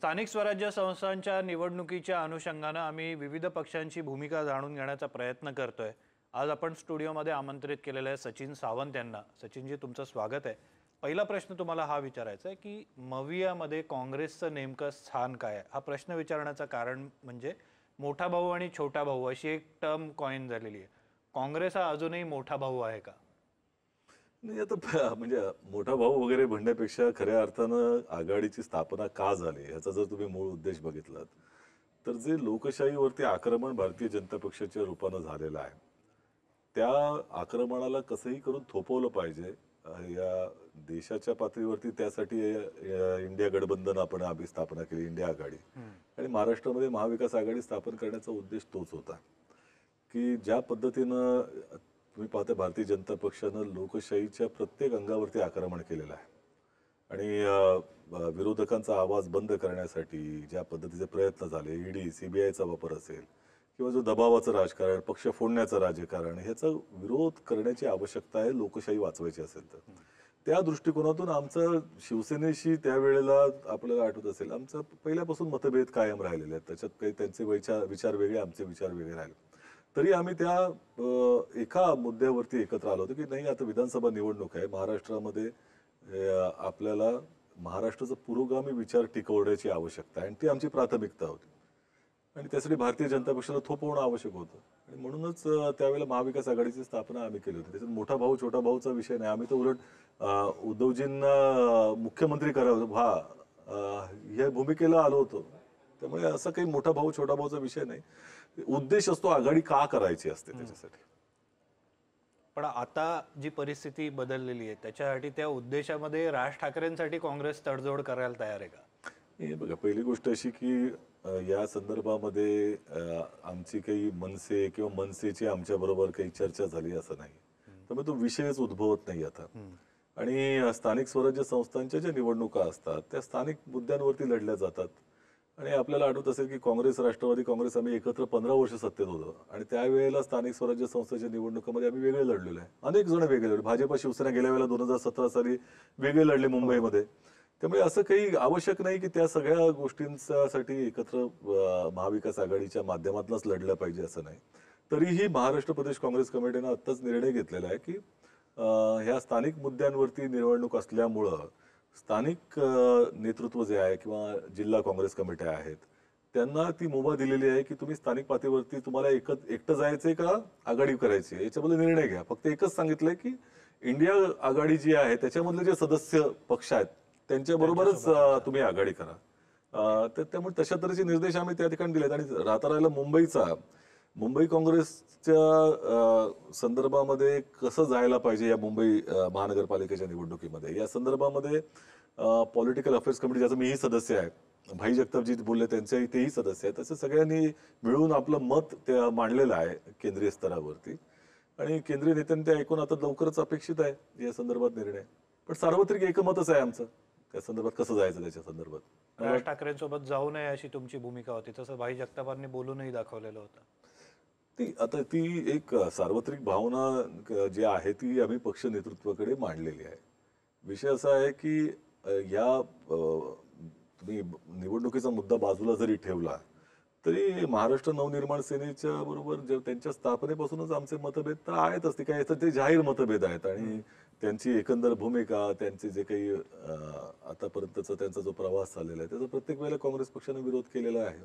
स्थानिक स्वराज्य संस्थांच्या निवडणुकीच्या अनुषंगाने आम्ही विविध पक्षांची भूमिका जाणून घेण्याचा प्रयत्न करतोय। आज आपण स्टुडिओमध्ये आमंत्रित केलेले आहे सचिन सावंत यांना। सचिनजी, तुमचं स्वागत आहे। पहिला प्रश्न तुम्हाला हा विचारायचा आहे की मवियामध्ये काँग्रेसचं नेमकं स्थान काय आहे? हा प्रश्न विचारण्याचं कारण म्हणजे मोठा भाऊ आणि छोटा भाऊ अशी एक टर्म कॉइन झालेली आहे। काँग्रेस हा अजूनही मोठा भाऊ आहे का? नाही, आता म्हणजे मोठा भाऊ वगैरे म्हणण्यापेक्षा खऱ्या अर्थानं आघाडीची स्थापना का झाली ह्याचा जर तुम्ही मूळ उद्देश बघितलात तर जे लोकशाहीवरती आक्रमण भारतीय जनता पक्षाच्या रूपानं झालेलं आहे त्या आक्रमणाला कसंही करून थोपवलं पाहिजे या देशाच्या पातळीवरती त्यासाठी इंडिया गठबंधन आपण आम्ही स्थापना केली, इंडिया आघाडी। आणि महाराष्ट्रामध्ये महाविकास आघाडी स्थापन करण्याचा उद्देश तोच होता की ज्या पद्धतीनं तुम्ही पाहता भारतीय जनता पक्षानं लोकशाहीच्या प्रत्येक अंगावरती आक्रमण केलेलं आहे आणि विरोधकांचा आवाज बंद करण्यासाठी ज्या पद्धतीचे प्रयत्न झाले, ईडी सीबीआयचा वापर असेल किंवा जो दबावाचं राजकारण, पक्ष फोडण्याचं राजकारण, ह्याचा विरोध करण्याची आवश्यकता आहे लोकशाही वाचवायची असेल तर। त्या दृष्टिकोनातून आमचं शिवसेनेशी त्यावेळेला आपल्याला आठवत असेल आमचं पहिल्यापासून मतभेद कायम राहिलेले आहेत। त्याच्यात काही त्यांचे विचार वेगळे, आमचे विचार वेगळे राहिले, तरी आम्ही त्या एका मुद्द्यावरती एकत्र आलो होतो की नाही, आता विधानसभा निवडणूक आहे महाराष्ट्रामध्ये, आपल्याला महाराष्ट्राचा पुरोगामी विचार टिकवण्याची आवश्यकता आहे आणि ती आमची प्राथमिकता होती आणि त्यासाठी भारतीय जनता पक्षाला थोपवणं आवश्यक होतं आणि म्हणूनच त्यावेळेला महाविकास आघाडीची स्थापना आम्ही केली होती। त्याच्यात मोठा भाऊ छोटा भाऊचा विषय नाही, आम्ही तर उलट उद्धवजींना मुख्यमंत्री करावं या भूमिकेला आलो होतो। त्यामुळे असं काही मोठा भाऊ छोटा भाऊचा विषय नाही, उद्देश असतो आघाडी का करायची असते त्याच्यासाठी। पण आता जी परिस्थिती बदललेली आहे त्याच्यासाठी त्या उद्देशामध्ये राज ठाकरेंसाठी काँग्रेस तडजोड करायला तयार आहे का? हे बघा, पहिली गोष्ट अशी की या संदर्भामध्ये आमची काही मनसे किंवा मनसेची आमच्या बरोबर काही चर्चा झाली असं नाही, त्यामुळे तो विषयच उद्भवत नाही आता। आणि स्थानिक स्वराज्य संस्थांच्या ज्या निवडणुका असतात त्या स्थानिक मुद्द्यांवरती लढल्या जातात आणि आपल्याला आठवत असेल की काँग्रेस, राष्ट्रवादी काँग्रेस आम्ही एकत्र 15 वर्ष सत्तेत होतो आणि त्यावेळेला स्थानिक स्वराज्य संस्थेच्या निवडणुकामध्ये आम्ही वेगळे लढलेलो आहे, अनेक जण वेगळे लढले। भाजप शिवसेना गेल्या वेळेला 2017 साली वेगळे लढले मुंबईमध्ये। त्यामुळे असं काही आवश्यक नाही की त्या सगळ्या गोष्टींसाठी एकत्र महाविकास आघाडीच्या माध्यमातूनच लढलं पाहिजे असं नाही। तरीही महाराष्ट्र प्रदेश काँग्रेस कमिटीनं आत्ताच निर्णय घेतलेला आहे की ह्या स्थानिक मुद्द्यांवरती निवडणूक असल्यामुळं स्थानिक नेतृत्व जे आहे किंवा जिल्हा काँग्रेस कमिट्या आहेत त्यांना ती मुभा दिलेली आहे की तुम्ही स्थानिक पातळीवरती तुम्हाला एकटं जायचंय का आघाडी करायची आहे याच्याबद्दल निर्णय घ्या। फक्त एकच सांगितलंय की इंडिया आघाडी जी आहे त्याच्यामधले जे सदस्य पक्ष आहेत त्यांच्याबरोबरच तुम्ही आघाडी करा। त्यामुळे तशा तऱ्हेचे निर्देश आम्ही त्या ठिकाणी दिलेत। आणि राहता राहिला मुंबई काँग्रेसच्या संदर्भामध्ये कसं जायला पाहिजे या मुंबई महानगरपालिकेच्या निवडणुकीमध्ये, या संदर्भामध्ये पॉलिटिकल अफेअर्स कमिटी ज्याचं मीही सदस्य आहे, भाई जगतापजी बोलले त्यांचे तेही सदस्य आहेत, तसं सगळ्यांनी मिळून आपलं मत त्या मांडलेलं आहे केंद्रीय स्तरावरती आणि केंद्रीय नेत्यांनी ते ऐकून आता लवकरच अपेक्षित आहे या संदर्भात निर्णय। पण सार्वत्रिक एकमतच आहे आमचं त्या संदर्भात कसं जायचं त्याच्या संदर्भात। राज ठाकरेंसोबत जाऊ नये अशी तुमची भूमिका होती, तसं भाई जगतापांनी बोलूनही दाखवलेलं होतं। ती एक सार्वत्रिक भावना जी आहे ती आम्ही पक्ष नेतृत्वाकडे मांडलेली आहे। विषय असा आहे की या तुम्ही निवडणुकीचा मुद्दा बाजूला जरी ठेवला तरी महाराष्ट्र नवनिर्माण सेनेच्या बरोबर त्यांच्या स्थापनेपासूनच आमचे मतभेद तर आहेतच, ते काय ते जाहीर मतभेद आहेत आणि त्यांची एकंदर भूमिका, त्यांचे जे काही आतापर्यंतचा त्यांचा जो प्रवास चाललेला आहे त्याचा प्रत्येक वेळेला काँग्रेस पक्षाने विरोध केलेला आहे,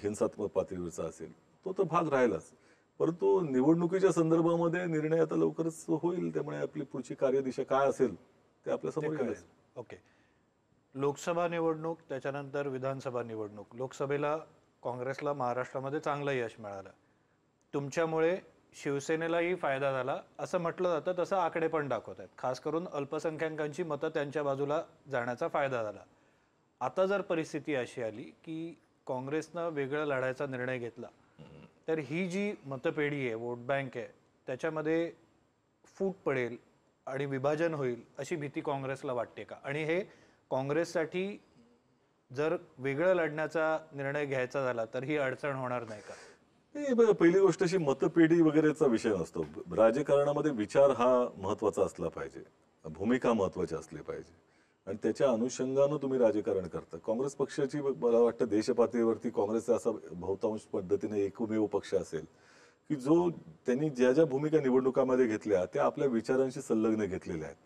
हिंसात्मक पातळीवरचा असेल तो तर भाग राहिलाच, परंतु निवडणुकीच्या संदर्भामध्ये निर्णय आता लवकरच होईल, त्यामुळे आपली पुढची कार्यदिशा काय असेल ते आपल्या समोर येईल। ओके, लोकसभा निवडणूक त्याच्यानंतर विधानसभा निवडणूक। लोकसभेला काँग्रेसला महाराष्ट्रामध्ये चांगलं यश मिळालं, तुमच्यामुळे शिवसेनेलाही फायदा झाला असं म्हटलं जातं, तसं आकडे पण दाखवत आहेत। खास करून अल्पसंख्याकांची मतं त्यांच्या बाजूला जाण्याचा फायदा झाला। आता जर परिस्थिती अशी आली की काँग्रेसनं वेगळं लढायचा निर्णय घेतला तर ही जी मतपेढी आहे, वोट बँक आहे, त्याच्यामध्ये फूट पडेल आणि विभाजन होईल अशी भीती काँग्रेसला वाटते का? आणि हे काँग्रेससाठी जर वेगळं लढण्याचा निर्णय घ्यायचा झाला तर ही अडचण होणार नाही का? नाही बघा, पहिली गोष्ट अशी मतपेढी वगैरेचा विषय नसतो, राजकारणामध्ये विचार हा महत्वाचा असला पाहिजे, भूमिका महत्वाची असली पाहिजे आणि त्याच्या अनुषंगानं तुम्ही राजकारण करता. काँग्रेस पक्षाची मला वाटतं देशपातळीवरती काँग्रेसचा असा बहुतांश पद्धतीने एकमेव पक्ष असेल की जो त्यांनी ज्या ज्या भूमिका निवडणुकामध्ये घेतल्या त्या आपल्या विचारांशी संलग्न घेतलेल्या आहेत.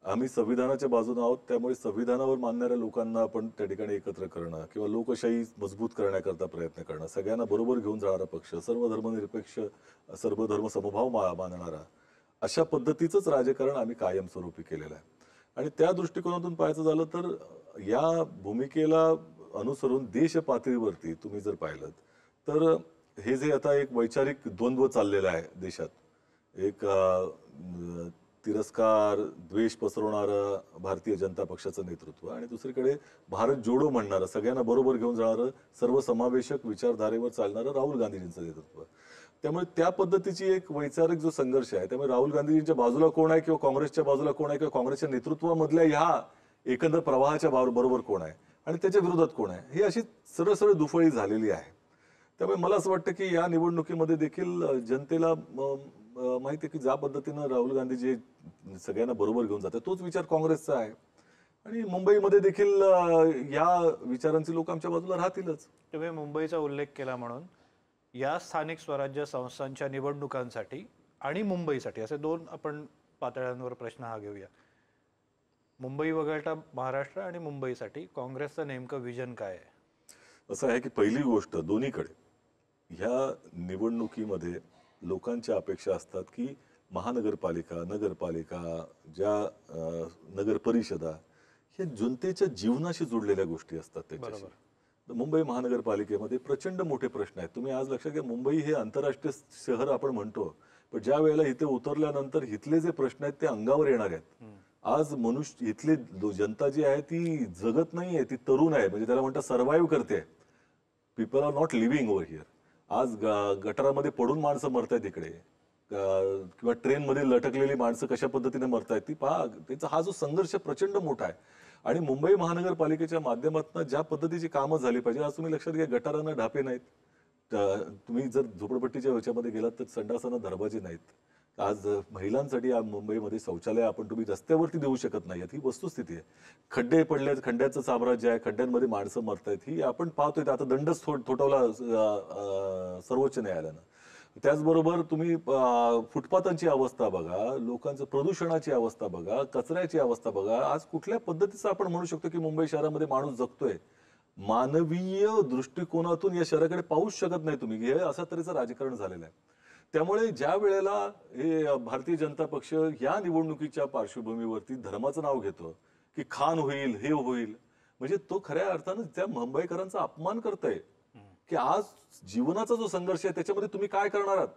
आम्ही संविधानाच्या बाजूने आहोत, त्यामुळे संविधानावर मानणाऱ्या लोकांना आपण त्या ठिकाणी एकत्र करणं किंवा लोकशाही मजबूत करण्याकरता प्रयत्न करणं, सगळ्यांना बरोबर घेऊन जाणारा पक्ष, सर्व धर्मनिरपेक्ष, सर्व धर्म समभाव मानणारा, अशा पद्धतीचंच राजकारण आम्ही कायमस्वरूपी केलेलं आहे. आणि त्या दृष्टिकोनातून पाहायचं झालं तर या भूमिकेला अनुसरून देश पातळीवरती तुम्ही जर पाहिलं तर हे जे आता एक वैचारिक द्वंद्व चाललेला आहे देशात, एक तिरस्कार, द्वेष पसरवणारं भारतीय जनता पक्षाचं नेतृत्व आणि दुसरीकडे भारत जोडो म्हणणारं, सगळ्यांना बरोबर घेऊन जाणारं, सर्वसमावेशक विचारधारेवर चालणारं राहुल गांधीजींचं नेतृत्व. त्यामुळे त्या पद्धतीची एक वैचारिक जो संघर्ष आहे, त्यामुळे राहुल गांधीजींच्या बाजूला कोण आहे किंवा काँग्रेसच्या बाजूला कोण आहे किंवा काँग्रेसच्या नेतृत्वामधल्या ह्या एकंदर प्रवाहाच्या बरोबर कोण आहे आणि त्याच्या विरोधात कोण आहे, ही अशी सरळ सरळ दुफळी झालेली आहे. त्यामुळे मला असं वाटतं की या निवडणुकीमध्ये देखील जनतेला माहिती आहे की ज्या पद्धतीनं राहुल गांधीजी सगळ्यांना बरोबर घेऊन जातात तोच विचार काँग्रेसचा आहे आणि मुंबईमध्ये देखील या विचारांची लोक आमच्या बाजूला राहतीलच. तुम्ही मुंबईचा उल्लेख केला म्हणून या स्थानिक स्वराज्य संस्थांच्या निवडणुकांसाठी आणि मुंबईसाठी असे दोन आपण पातळ्यांवर प्रश्न हा घेऊया. मुंबई वगळता महाराष्ट्र आणि मुंबईसाठी काँग्रेसचं नेमकं विजन काय आहे? असं आहे की पहिली गोष्ट दोन्हीकडे ह्या निवडणुकीमध्ये लोकांच्या अपेक्षा असतात की महानगरपालिका, नगरपालिका, ज्या नगर परिषदा हे जनतेच्या जीवनाशी जोडलेल्या गोष्टी असतात त्याच्याशी. मुंबई महानगरपालिकेमध्ये प्रचंड मोठे प्रश्न आहेत. तुम्ही आज लक्षात घ्या, मुंबई हे आंतरराष्ट्रीय शहर आपण म्हणतो, पण ज्या वेळेला इथे उतरल्यानंतर इथले जे प्रश्न आहेत ते अंगावर येणार आहेत. आज मनुष्य इथली जनता जी आहे ती जगत नाहीये, ती तरुण आहे, म्हणजे त्याला म्हणतात सर्व्हाइव्ह करते. People are not living over here. आज गटारामध्ये पडून माणसं मरतायत इकडे किंवा ट्रेनमध्ये लटकलेली माणसं कशा पद्धतीने मरतायत ती पहा. त्याचा हा जो संघर्ष प्रचंड मोठा आहे आणि मुंबई महानगरपालिकेच्या माध्यमातून ज्या पद्धतीची कामं झाली पाहिजे. आज तुम्ही लक्षात घ्या, गटारांना ढापे नाहीत. तुम्ही जर झोपडपट्टीच्या ह्याच्यामध्ये गेलात तर संडासांना दरवाजे नाहीत. आज महिलांसाठी मुंबईमध्ये शौचालय आपण तुम्ही रस्त्यावरती देऊ शकत नाही, ही वस्तुस्थिती आहे. खड्डे पडले, खड्ड्याचं साम्राज्य आहे, खड्ड्यांमध्ये माणसं मरतायत, ही आपण पाहतोय. आता दंडच थोटवला सर्वोच्च न्यायालयानं. त्याचबरोबर तुम्ही फुटपाथांची अवस्था बघा, लोकांचं प्रदूषणाची अवस्था बघा, कचऱ्याची अवस्था बघा. आज कुठल्या पद्धतीचं आपण म्हणू शकतो की मुंबई शहरामध्ये माणूस जगतोय? मानवीय दृष्टिकोनातून या शहराकडे पाहूच शकत नाही तुम्ही. हे अशा तऱ्हेचं राजकारण झालेलं आहे. त्यामुळे ज्या वेळेला हे भारतीय जनता पक्ष या निवडणुकीच्या पार्श्वभूमीवरती धर्माचं नाव घेतो की खान होईल, हे होईल, म्हणजे तो खऱ्या अर्थानं त्या मुंबईकरांचा अपमान करतोय की आज जीवनाचा जो संघर्ष आहे त्याच्यामध्ये तुम्ही काय करणार आहात?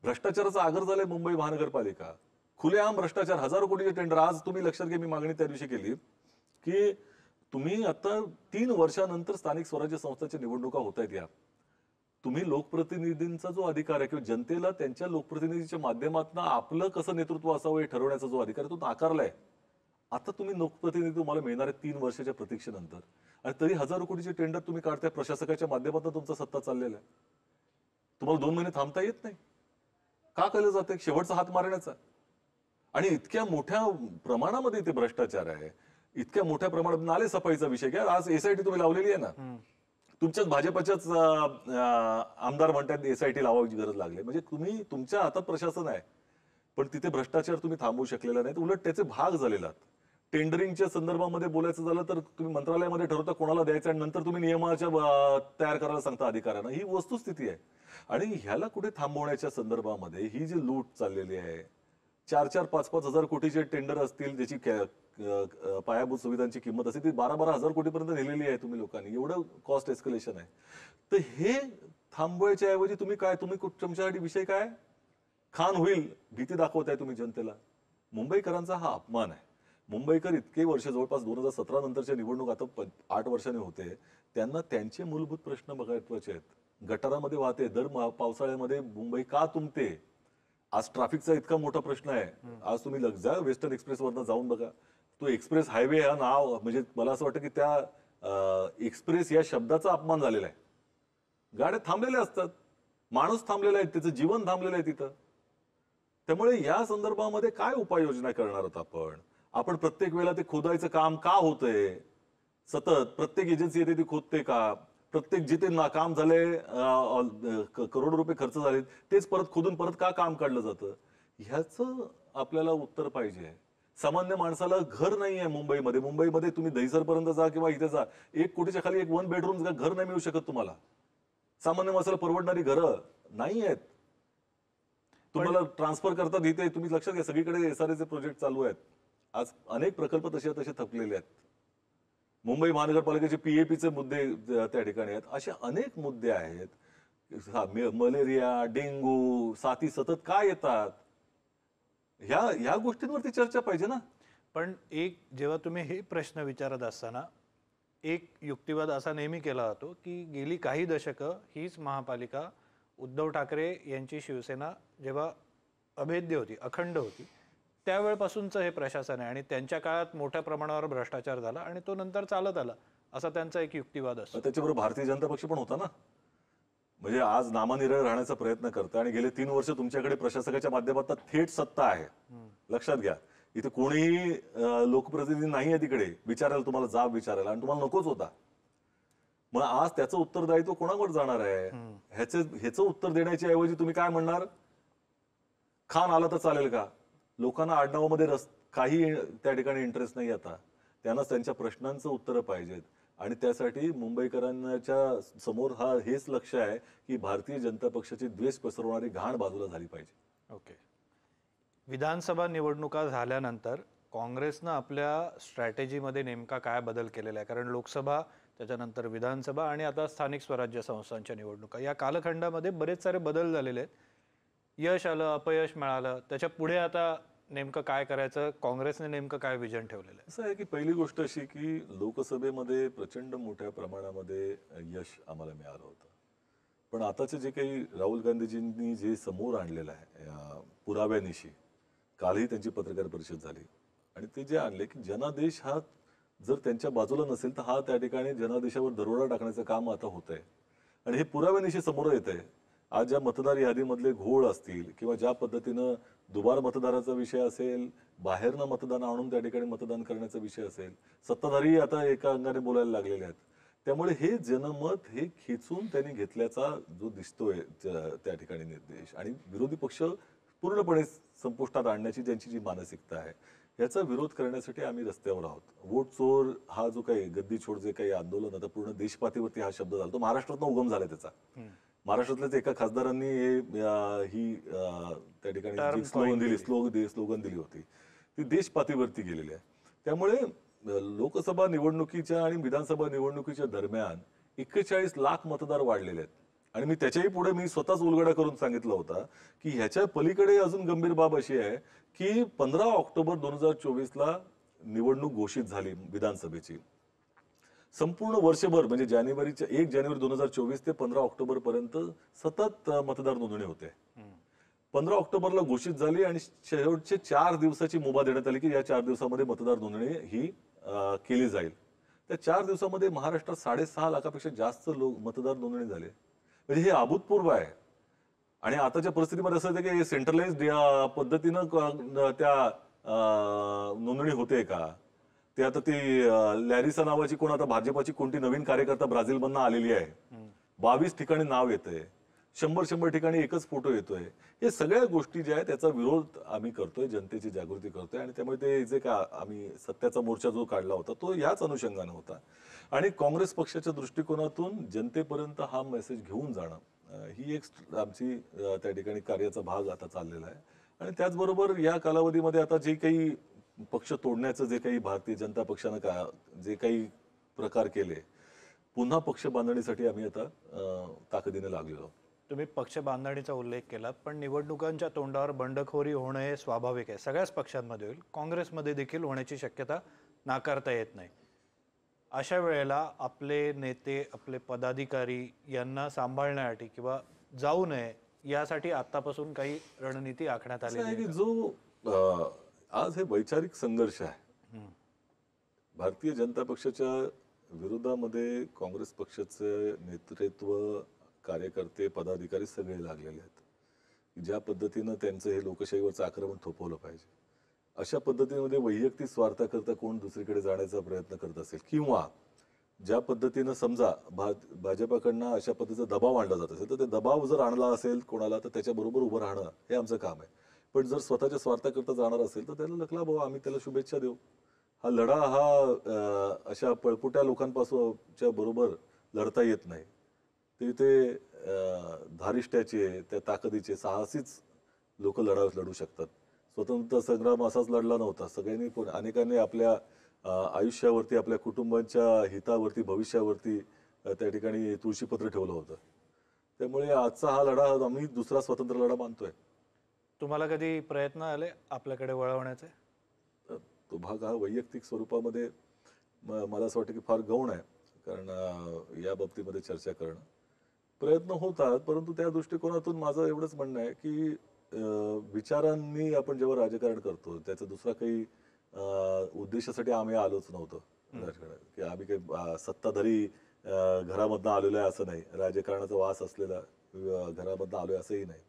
भ्रष्टाचाराचा आगर झालाय मुंबई महानगरपालिका, खुलेआम भ्रष्टाचार, हजारो कोटीचे टेंडर. आज तुम्ही लक्षात घ्या, मी मागणी त्या दिवशी केली की तुम्ही आता 3 वर्षानंतर स्थानिक स्वराज्य संस्थांच्या निवडणुका होत आहेत. या तुम्ही लोकप्रतिनिधींचा जो अधिकार आहे किंवा जनतेला त्यांच्या लोकप्रतिनिधीच्या माध्यमातून आपलं कसं नेतृत्व असावं हे ठरवण्याचा जो अधिकार आहे तो नाकारलाय. आता तुम्ही लोकप्रतिनिधी तुम्हाला मिळणार आहे 3 वर्षाच्या प्रतीक्षेनंतर आणि तरी हजारो कोटीचे टेंडर तुम्ही काढताय. प्रशासकाच्या माध्यमातून तुमचा सत्ता चाललेला आहे. तुम्हाला 2 महिने थांबता येत नाही का? केलं जाते शेवटचा हात मारण्याचा. आणि इतक्या मोठ्या प्रमाणामध्ये इथे भ्रष्टाचार आहे, इतक्या मोठ्या प्रमाणात नाले सफाईचा विषय घ्या. आज एसआयटी तुम्ही लावलेली आहे ना, तुमच्याच भाजपच्याच आमदार म्हणतात एसआयटी लावायची गरज लागली. म्हणजे तुम्ही तुमच्या हातात प्रशासन आहे पण तिथे भ्रष्टाचार तुम्ही थांबवू शकलेला नाही, उलट त्याचे भाग झालेला. टेंडरिंगच्या संदर्भामध्ये बोलायचं झालं तर तुम्ही मंत्रालयामध्ये ठरवता कोणाला द्यायचं आणि नंतर तुम्ही नियमाच्या तयार करायला सांगता अधिकाऱ्यांना. ही वस्तुस्थिती आहे. आणि ह्याला कुठे थांबवण्याच्या संदर्भामध्ये ही जी लूट चाललेली आहे, 4-4, 5-5 हजार कोटीचे टेंडर असतील, ज्याची पायाभूत सुविधांची किंमत असते ती 12-12 हजार कोटीपर्यंत नेलेली आहे तुम्ही लोकांनी. एवढं कॉस्ट एस्केलेशन आहे. तर हे थांबवायच्या ऐवजी तुम्ही काय, तुम्ही तुमच्यासाठी विषय काय, खान होईल भीती दाखवताय तुम्ही जनतेला. मुंबईकरांचा हा अपमान आहे. मुंबईकर इतके वर्ष, जवळपास 2017 नंतरच्या निवडणूक आता 8 वर्षांनी होते, त्यांना त्यांचे मूलभूत प्रश्न महत्वाचे आहेत. गटारामध्ये वाहते, दर पावसाळ्यामध्ये मुंबई का तुंबते? आज ट्रॅफिकचा इतका मोठा प्रश्न आहे. आज तुम्ही जा वेस्टर्न एक्सप्रेस वरनं जाऊन बघा, तो एक्सप्रेस हायवे हा नाव, म्हणजे मला असं वाटतं की त्या एक्सप्रेस या शब्दाचा अपमान झालेला आहे. गाड्या थांबलेल्या असतात, माणूस थांबलेला आहे, त्याचं जीवन थांबलेलं आहे तिथं. त्यामुळे या संदर्भामध्ये काय उपाययोजना करणार आहोत आपण? आपण प्रत्येक वेळेला ते खोदायचं काम का होतंय? सतत प्रत्येक एजन्सी येते ती खोदते का? प्रत्येक जिथे काम झालंय, करोडो रुपये खर्च झालेत, तेच परत खोदून परत का काम काढलं जातं? ह्याचं आपल्याला उत्तर पाहिजे. सामान्य माणसाला घर नाही आहे मुंबईमध्ये. मुंबईमध्ये तुम्ही दहिसरपर्यंत जा किंवा इथे जा, 1 कोटीच्या खाली एक 1 बेडरूम घर नाही मिळू शकत तुम्हाला. सामान्य माणसाला परवडणारी घरं नाही आहेत. तुम्हाला ट्रान्सफर करतात इथे. तुम्ही लक्षात घ्या, सगळीकडे एसआरएचे प्रोजेक्ट चालू आहेत. आज अनेक प्रकल्प तसे थकलेले आहेत. मुंबई महानगरपालिकेचे पीएपीचे मुद्दे त्या ठिकाणी आहेत. असे अनेक मुद्दे आहेत. मलेरिया, डेंगू, साथी सतत का येतात? ह्या गोष्टींवरती चर्चा पाहिजे ना. पण एक जेव्हा तुम्ही हे प्रश्न विचारत असताना एक युक्तिवाद असा नेहमी केला जातो की गेली काही दशकं हीच महापालिका उद्धव ठाकरे यांची शिवसेना जेव्हा अभेद्य होती, अखंड होती, त्यावेळपासूनचं हे प्रशासन आहे आणि त्यांच्या काळात मोठ्या प्रमाणावर भ्रष्टाचार झाला आणि तो नंतर चालत आला, असा त्यांचा एक युक्तिवाद असतो. त्याच्याबरोबर भारतीय जनता पक्ष पण होता ना. म्हणजे आज नामानिरळ राहण्याचा प्रयत्न करतं आणि गेले 3 वर्ष तुमच्याकडे प्रशासकाच्या माध्यमातून थेट सत्ता आहे. लक्षात घ्या, इथे कोणीही लोकप्रतिनिधी नाही आहे तिकडे विचारायला, तुम्हाला जाब विचारायला, आणि तुम्हाला नकोच होता. मग आज त्याचं उत्तरदायित्व कोणावर जाणार आहे? ह्याचं उत्तर देण्याच्या ऐवजी तुम्ही काय म्हणणार? खान आला तर चालेल का? लोकांना आडनावामध्ये काही त्या ठिकाणी इंटरेस्ट नाही. आता त्यांना त्यांच्या प्रश्नांचं उत्तरं पाहिजेत आणि त्यासाठी मुंबईकरांच्या समोर हेच लक्ष आहे की भारतीय जनता पक्षाची द्वेष पसरवणारी घाण बाजूला झाली पाहिजे. ओके. विधानसभा निवडणुका झाल्यानंतर काँग्रेसनं आपल्या स्ट्रॅटेजीमध्ये नेमका काय बदल केलेला आहे? कारण लोकसभा, त्याच्यानंतर विधानसभा आणि आता स्थानिक स्वराज्य संस्थांच्या निवडणुका, या कालखंडामध्ये बरेच सारे बदल झालेले आहेत. यश आलं, अपयश मिळालं, त्याच्या पुढे आता नेमकं काय करायचं? काँग्रेसने नेमकं काय विजन ठेवलेलं आहे? असं आहे की पहिली गोष्ट अशी की लोकसभेमध्ये प्रचंड मोठ्या प्रमाणामध्ये यश आम्हाला मिळालं होतं. पण आताचे जे काही राहुल गांधीजींनी जे समोर आणलेलं आहे पुराव्यानिशी, कालही त्यांची पत्रकार परिषद झाली आणि ते जे आणले की जनादेश हा जर त्यांच्या बाजूला नसेल तर हा त्या ठिकाणी जनादेशावर दरोडा टाकण्याचं काम आता होत आहे आणि हे पुराव्यानिशी समोर येत आहे. आज ज्या मतदार यादीमधले घोळ असतील किंवा ज्या पद्धतीनं दुबार मतदाराचा विषय असेल, बाहेरनं मतदान आणून त्या ठिकाणी मतदान करण्याचा विषय असेल, सत्ताधारी आता एका अंगाने बोलायला लागलेले आहेत. त्यामुळे हे जनमत हे खेचून त्यांनी घेतल्याचा जो दिसतोय त्या ठिकाणी निर्देश, आणि विरोधी पक्ष पूर्णपणे संपुष्टात आणण्याची ज्यांची जी मानसिकता आहे, याचा विरोध करण्यासाठी आम्ही रस्त्यावर आहोत. वोट चोर हा जो काही गद्दी छोड जे काही आंदोलन, आता पूर्ण देशपातळीवरती हा शब्द झाला, तो महाराष्ट्रातनं उगम झालाय त्याचा. महाराष्ट्रातल्याच एका खासदारांनी ही त्या ठिकाणी स्लोगन दिली होती, ती देशपातळीवरती गेलेली आहे. त्यामुळे लोकसभा निवडणुकीच्या आणि विधानसभा निवडणुकीच्या दरम्यान 41 लाख मतदार वाढलेले आहेत. आणि मी त्याच्याही पुढे मी स्वतःच उलगडा करून सांगितलं होता की ह्याच्या पलीकडे अजून गंभीर बाब अशी आहे की 15 ऑक्टोबर 2024ला निवडणूक घोषित झाली विधानसभेची. संपूर्ण वर्षभर म्हणजे 1 जानेवारी 2024 ते 15 ऑक्टोबर पर्यंत सतत मतदार नोंदणी होते. 15 ऑक्टोबरला घोषित झाली आणि शेवटचे 4 दिवसाची मुभा देण्यात आली की या 4 दिवसामध्ये मतदार नोंदणी ही केली जाईल. त्या 4 दिवसामध्ये महाराष्ट्रात 6.5 लाखापेक्षा जास्त मतदार नोंदणी झाले. म्हणजे हे अभूतपूर्व आहे. आणि आताच्या परिस्थितीमध्ये असं आहे की सेंट्रलाइज्ड पद्धतीनं त्या नोंदणी होते का? ते आता ती लॅरिसा नावाची कोण आता भाजपाची कोणती नवीन कार्यकर्ता ब्राझीलमधनं आलेली आहे, 22 ठिकाणी नाव येतंय, 100 ठिकाणी एकच फोटो येतोय. हे सगळ्या गोष्टी ज्या आहेत त्याचा विरोध आम्ही करतोय, जनतेची जागृती करतोय. आणि त्यामुळे ते जे का आम्ही सत्याचा मोर्चा जो काढला होता तो याच अनुषंगाने होता. आणि काँग्रेस पक्षाच्या दृष्टिकोनातून जनतेपर्यंत हा मेसेज घेऊन जाणं ही एक आमची त्या ठिकाणी कार्याचा भाग आता चाललेला आहे. आणि त्याचबरोबर या कालावधीमध्ये आता जे काही पक्ष तोडण्याचं जे काही भारतीय जनता पक्षानं जे काही प्रकार केले, पुन्हा पक्ष बांधणीसाठी आम्ही आता ताकदीने लागलेलो आहोत. तुम्ही पक्ष बांधणीचा उल्लेख केला, पण निवडणुकांच्या तोंडावर बंडखोरी होणं हे स्वाभाविक आहे. सगळ्याच पक्षांमध्ये होईल, काँग्रेसमध्ये देखील होण्याची शक्यता नाकारता येत नाही. अशा वेळेला आपले नेते, आपले पदाधिकारी यांना सांभाळण्यासाठी किंवा जाऊ नये यासाठी आतापासून काही रणनीती आखण्यात आलेली आहे? जो आज हे वैचारिक संघर्ष आहे, भारतीय जनता पक्षाच्या विरोधामध्ये काँग्रेस पक्षाचे नेतृत्व, कार्यकर्ते, पदाधिकारी सगळे लागलेले आहेत. ज्या पद्धतीनं त्यांचं हे लोकशाहीवरचं आक्रमण थोपवलं पाहिजे अशा पद्धतीमध्ये वैयक्तिक स्वार्थाकरता कोण दुसरीकडे जाण्याचा प्रयत्न करत असेल किंवा ज्या पद्धतीनं समजा भाजपाकडनं अशा पद्धतीचा दबाव आणला जात असेल तर ते दबाव जर आणला असेल कोणाला तर त्याच्याबरोबर उभं राहणं हे आमचं काम आहे. पण जर स्वतःच्या स्वार्थाकरता जाणार असेल तर त्याला लखला भाऊ आम्ही त्याला शुभेच्छा देऊ. हा लढा अशा पळपुट्या लोकांपासूनच्या बरोबर लढता येत नाही. ते धारिष्ट्याचे त्या ताकदीचे साहसीच लोक लढू शकतात. स्वतंत्र संग्राम असाच लढला नव्हता. सगळ्यांनी अनेकांनी आपल्या आयुष्यावरती आपल्या कुटुंबाच्या हितावरती भविष्यावरती त्या ठिकाणी तुळशीपत्र ठेवलं होतं. त्यामुळे आजचा हा लढा आम्ही दुसरा स्वतंत्र लढा मानतोय. तुम्हाला कधी प्रयत्न आले आपल्याकडे वळवण्याचे? तो भाग हा वैयक्तिक स्वरूपामध्ये मला असं वाटतं की फार गौण आहे. कारण या बाबतीमध्ये चर्चा करणं प्रयत्न होतात. परंतु त्या दृष्टिकोनातून माझं एवढंच म्हणणं आहे की विचारांनी आपण जेव्हा राजकारण करतो त्याचा दुसरा काही उद्देशासाठी आम्ही आलोच नव्हतो राजकारणात. की आम्ही काही सत्ताधारी घरामधनं आलेलो आहे असं नाही. राजकारणाचा वास असलेला घरामधनं आलोय असंही नाही.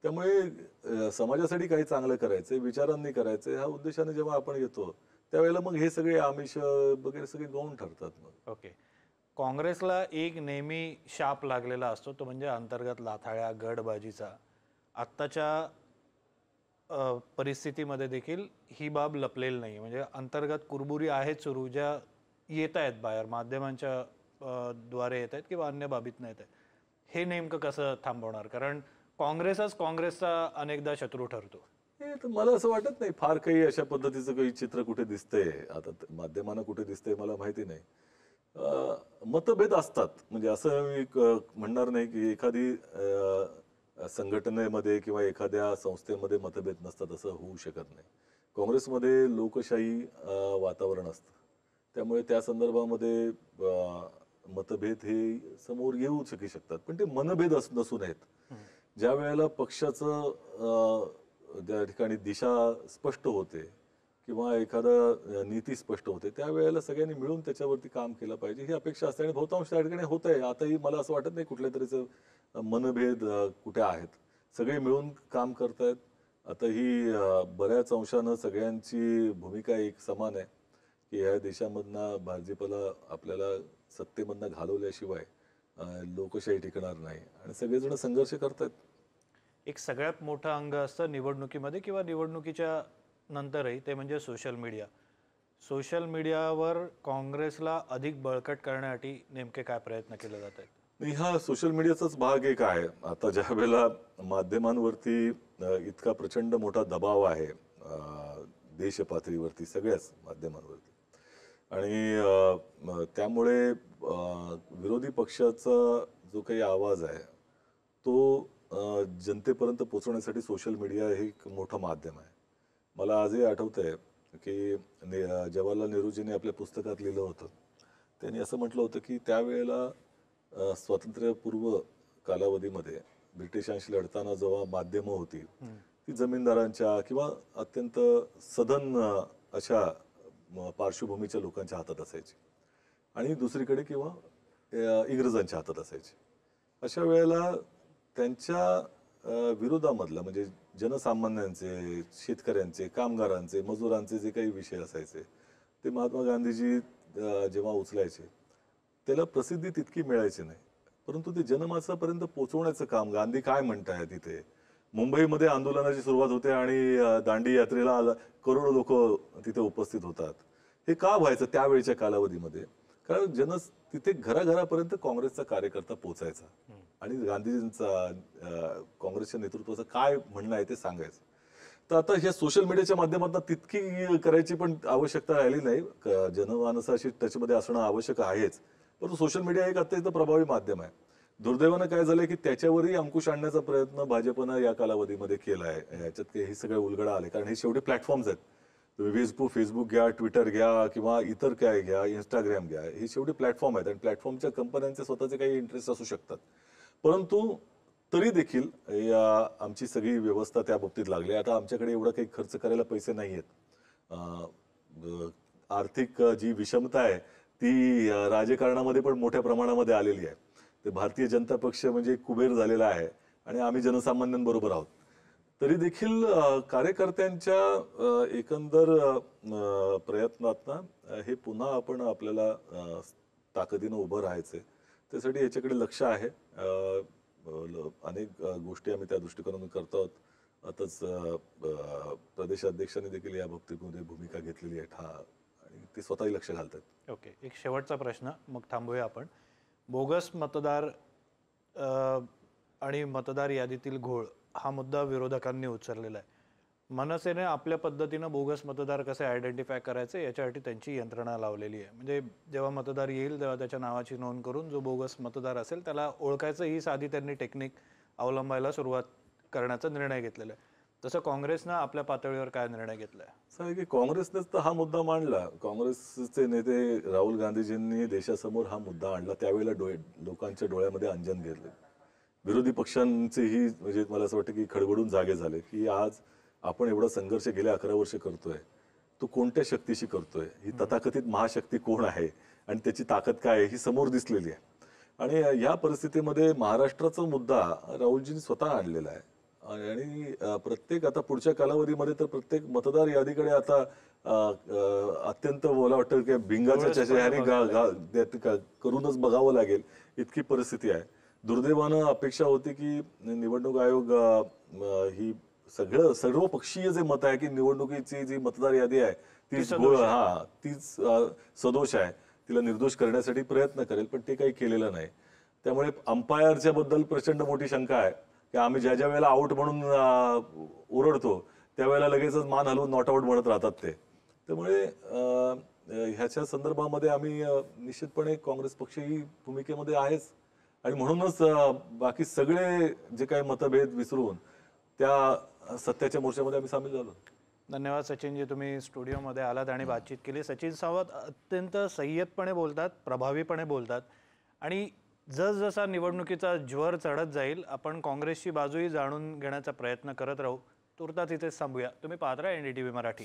त्यामुळे समाजासाठी काही चांगलं करायचंय, विचारांनी करायचंय ह्या उद्देशाने जेव्हा आपण येतो त्यावेळेला मग हे सगळे आमिष वगैरे सगळे गौण ठरतात. मग ओके. काँग्रेसला एक नेहमी शाप लागलेला असतो तो म्हणजे अंतर्गत लाथाळ्या गडबाजीचा. आत्ताच्या परिस्थितीमध्ये देखील ही बाब लपलेली नाही. म्हणजे अंतर्गत कुरबुरी आहेत सुरू ज्या येत आहेत बाहेर माध्यमांच्या द्वारे येत आहेत किंवा अन्य बाबीतनं येत आहेत. हे नेमकं कसं थांबवणार? कारण काँग्रेसचा अनेकदा शत्रू ठरतो. हे तर मला असं वाटत नाही फार काही अशा पद्धतीचं काही चित्र कुठे दिसतंय. आता माध्यमांना कुठे दिसतंय मला माहिती नाही. मतभेद असतात. म्हणजे असं मी म्हणणार नाही की एखादी संघटनेमध्ये किंवा एखाद्या संस्थेमध्ये मतभेद नसतात असं होऊ शकत नाही. काँग्रेसमध्ये लोकशाही वातावरण असतं. त्यामुळे त्या संदर्भामध्ये मतभेद हे समोर येऊ शकतात. पण ते मनभेद नसू नयेत. ज्या वेळेला पक्षाचं त्या ठिकाणी दिशा स्पष्ट होते किंवा एखादा नीती स्पष्ट होते त्यावेळेला सगळ्यांनी मिळून त्याच्यावरती काम केलं पाहिजे ही अपेक्षा असते. आणि बहुतांश त्या ठिकाणी होत आहे. आताही मला असं वाटत नाही कुठल्या तरीचं मनभेद कुठे आहेत. सगळे मिळून काम करतायत. आता ही बऱ्याच अंशानं सगळ्यांची भूमिका एक समान आहे की ह्या देशामधनं भाजपला आपल्याला सत्तेमधनं घालवल्याशिवाय लोकशाही टिकणार नाही आणि सगळेजण संघर्ष करतायत. एक सगळ्यात मोठं अंग असतं निवडणुकीमध्ये किंवा निवडणुकीच्या नंतरही ते म्हणजे सोशल मीडिया. सोशल मीडियावर काँग्रेसला अधिक बळकट करण्यासाठी नेमके काय प्रयत्न केले जात आहेत? नाही, हा सोशल मीडियाचाच भाग एक आहे. आता ज्या वेळेला माध्यमांवरती इतका प्रचंड मोठा दबाव आहे देश पातळीवरती सगळ्याच माध्यमांवरती आणि त्यामुळे विरोधी पक्षाचा जो काही आवाज आहे तो जनतेपर्यंत पोहोचवण्यासाठी सोशल मीडिया हे एक मोठं माध्यम आहे. मला आजही आठवतंय की जवाहरलाल नेहरूजींनी आपल्या पुस्तकात लिहिलं होतं. त्यांनी असं म्हटलं होतं की त्यावेळेला स्वातंत्र्यपूर्व कालावधीमध्ये ब्रिटिशांशी लढताना जेव्हा माध्यमं होती ती जमीनदारांच्या किंवा अत्यंत सधन अशा पार्श्वभूमीच्या लोकांच्या हातात असायची आणि दुसरीकडे किंवा इंग्रजांच्या हातात असायची. अशा वेळेला त्यांच्या विरोधामधला म्हणजे जनसामान्यांचे, शेतकऱ्यांचे, कामगारांचे, मजुरांचे जे काही विषय असायचे ते महात्मा गांधीजी जेव्हा उचलायचे त्याला प्रसिद्धी तितकी मिळायची नाही. परंतु ते जनमानसापर्यंत पोहोचवण्याचं काम गांधी काय म्हणताय तिथे मुंबईमध्ये आंदोलनाची सुरुवात होते आणि दांडी यात्रेला करोडो लोक तिथे उपस्थित होतात. हे का व्हायचं त्यावेळेच्या कालावधीमध्ये? कारण तिथे घराघरापर्यंत काँग्रेसचा कार्यकर्ता पोहोचायचा आणि गांधीजींचा काँग्रेसच्या नेतृत्वाचं काय म्हणणं आहे ते सांगायचं. तर आता ह्या सोशल मीडियाच्या माध्यमातून तितकी करायची पण आवश्यकता राहिली नाही. जनमानसाशी टचमध्ये असणं आवश्यक आहेच. परंतु सोशल मीडिया एक अत्यंत प्रभावी माध्यम आहे. दुर्दैवानं काय झालंय की त्याच्यावरही अंकुश आणण्याचा प्रयत्न भाजपनं या कालावधीमध्ये केला आहे. ह्याच्यात हे सगळे उलगडा आले कारण हे शेवटी प्लॅटफॉर्म्स आहेत. तुम्ही फेसबुक घ्या, ट्विटर घ्या किंवा इतर काय घ्या, इंस्टाग्राम घ्या, हे शेवटी प्लॅटफॉर्म आहेत आणि प्लॅटफॉर्मच्या कंपन्यांचे स्वतःचे काही इंटरेस्ट असू शकतात. परंतु तरी देखील आमची सगळी व्यवस्था त्या बाबतीत लागली. आता आमच्याकडे एवढा काही खर्च करायला पैसे नाही आहेत. आर्थिक जी विषमता आहे ती राजकारणामध्ये पण मोठ्या प्रमाणामध्ये आलेली आहे. ते भारतीय जनता पक्ष म्हणजे कुबेर झालेला आहे आणि आम्ही जनसामान्यांबरोबर आहोत. तरी देखील कार्यकर्त्यांच्या एकंदर प्रयत्नातनं हे पुन्हा आपण आपल्याला ताकदीनं उभं राहायचंय. त्यासाठी याच्याकडे लक्ष आहे. अनेक गोष्टी आम्ही त्या दृष्टिकोनातून करतो आहोत. आताच प्रदेशाध्यक्षांनी देखील या बाबतीमध्ये भूमिका घेतलेली आहे आणि ते स्वतःही लक्ष घालतात. ओके, एक शेवटचा प्रश्न मग थांबूया आपण. बोगस मतदार आणि मतदार यादीतील घोळ हा मुद्दा विरोधकांनी उचललेला आहे. मनसेने आपल्या पद्धतीनं बोगस मतदार कसे आयडेंटिफाय करायचे याच्यासाठी त्यांची यंत्रणा लावलेली आहे. म्हणजे जेव्हा मतदार येईल तेव्हा त्याच्या नावाची नोंद करून जो बोगस मतदार असेल त्याला ओळखायचं ही साधी त्यांनी टेक्निक अवलंबायला सुरुवात करण्याचा निर्णय घेतलेला आहे. तसं काँग्रेसनं आपल्या पातळीवर काय निर्णय घेतलाय? असं आहे की काँग्रेसनेच तर हा मुद्दा मांडला. काँग्रेसचे नेते राहुल गांधीजींनी देशासमोर हा मुद्दा आणला. त्यावेळेला लोकांच्या डोळ्यामध्ये अंजन घेतले. विरोधी पक्षांचेही म्हणजे मला असं वाटतं की खडबडून जागे झाले की आज आपण एवढा संघर्ष गेल्या 11 वर्ष करतोय, तो कोणत्या शक्तीशी करतोय, ही तथाकथित महाशक्ती कोण आहे आणि त्याची ताकद काय आहे ही समोर दिसलेली आहे. आणि या परिस्थितीमध्ये महाराष्ट्राचा मुद्दा राहुलजींनी स्वतः आणलेला आहे. आणि प्रत्येक आता पुढच्या कालावधीमध्ये तर प्रत्येक मतदार यादीकडे आता अत्यंत मला वाटतं की भिंगाच्या चष्म्याने करूनच बघावं लागेल इतकी परिस्थिती आहे. दुर्दैवानं अपेक्षा होती की निवडणूक आयोग ही सर्व पक्षीय जे मत आहे की निवडणुकीची जी मतदार यादी आहे तीच सदोष आहे, तिला निर्दोष करण्यासाठी प्रयत्न करेल, पण ते काही केलेलं नाही. त्यामुळे अंपायरच्या बद्दल प्रचंड मोठी शंका आहे की आम्ही ज्या वेळेला आउट म्हणून ओरडतो त्यावेळेला लगेचच मान हलवून नॉट आउट म्हणत राहतात ते. त्यामुळे ह्याच्या संदर्भामध्ये आम्ही निश्चितपणे काँग्रेस पक्ष ही भूमिकेमध्ये आहेच आणि म्हणूनच बाकी सगळे जे काही मतभेद विसरून त्या सत्याच्या मोर्चामध्ये आम्ही सामील झालो. धन्यवाद सचिनजी, तुम्ही स्टुडिओमध्ये आलात आणि बातचीत केली. सचिन सावंत अत्यंत संयतपणे बोलतात, प्रभावीपणे बोलतात आणि जसजसा निवडणुकीचा ज्वर चढत जाईल आपण काँग्रेसची बाजूही जाणून घेण्याचा प्रयत्न करत राहू. तुर्तास इथेच थांबूया. तुम्ही पाहत राहा NDTV मराठी.